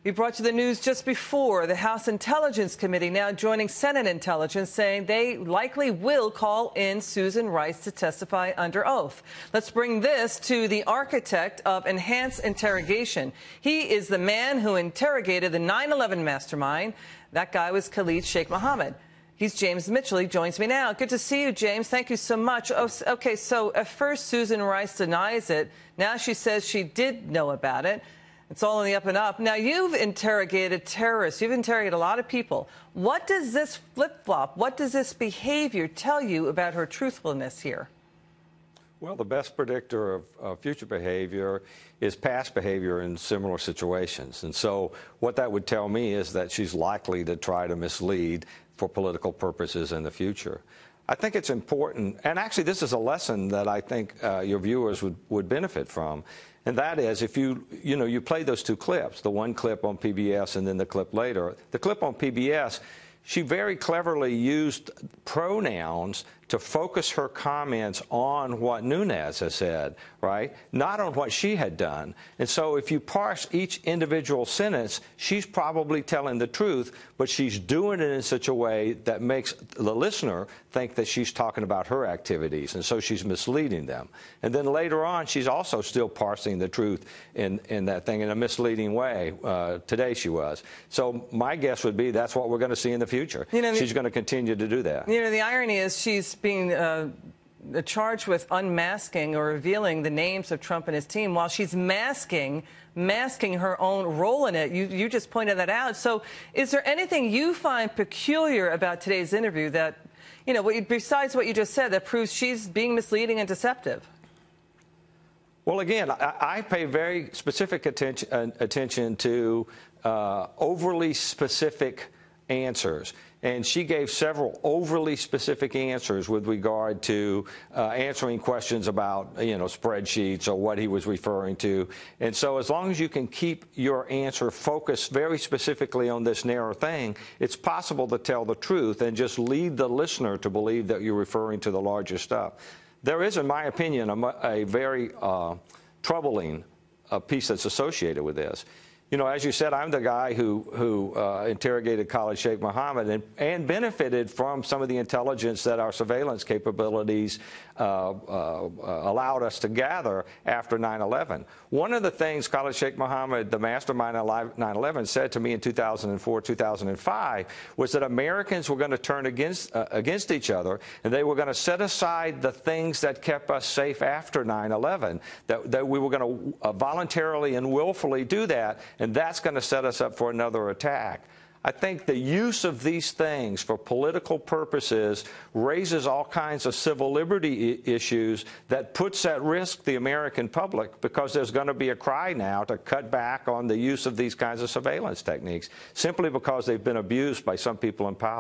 We brought you the news just before the House Intelligence Committee now joining Senate Intelligence, saying they likely will call in Susan Rice to testify under oath. Let's bring this to the architect of enhanced interrogation. He is the man who interrogated the 9/11 mastermind. That guy was Khalid Sheikh Mohammed. He's James Mitchell. He joins me now. Good to see you, James. Thank you so much. Oh, okay, so at first Susan Rice denies it. Now she says she did know about it. It's all in the up and up. Now, you've interrogated terrorists. You've interrogated a lot of people. What does this flip-flop, what does this behavior tell you about her truthfulness here? Well, the best predictor of future behavior is past behavior in similar situations. And so what that would tell me is that she's likely to try to mislead for political purposes in the future. I think it's important, and actually this is a lesson that I think your viewers would benefit from, and that is if you play those two clips, the one clip on PBS and then the clip later. The clip on PBS, she very cleverly used pronouns to focus her comments on what Nunes has said, right? Not on what she had done. And so if you parse each individual sentence, she's probably telling the truth, but she's doing it in such a way that makes the listener think that she's talking about her activities, and so she's misleading them. And then later on, she's also still parsing the truth in that thing in a misleading way. Today she was. So my guess would be that's what we're going to see in the future. She's going to continue to do that. You know, the irony is she's being charged with unmasking or revealing the names of Trump and his team while she's masking her own role in it. You just pointed that out. So is there anything you find peculiar about today's interview that, besides what you just said, that proves she's being misleading and deceptive? Well, again, I pay very specific attention to overly specific answers. And she gave several overly specific answers with regard to answering questions about, spreadsheets or what he was referring to. And so as long as you can keep your answer focused very specifically on this narrow thing, it's possible to tell the truth and just lead the listener to believe that you're referring to the larger stuff. There is, in my opinion, a very troubling piece that's associated with this. As you said, I'm the guy who interrogated Khalid Sheikh Mohammed and benefited from some of the intelligence that our surveillance capabilities allowed us to gather after 9/11. One of the things Khalid Sheikh Mohammed, the mastermind of 9/11, said to me in 2004, 2005 was that Americans were going to turn against each other, and they were going to set aside the things that kept us safe after 9/11, that we were going to voluntarily and willfully do that, and that's going to set us up for another attack. I think the use of these things for political purposes raises all kinds of civil liberty issues that puts at risk the American public, because there's going to be a cry now to cut back on the use of these kinds of surveillance techniques simply because they've been abused by some people in power.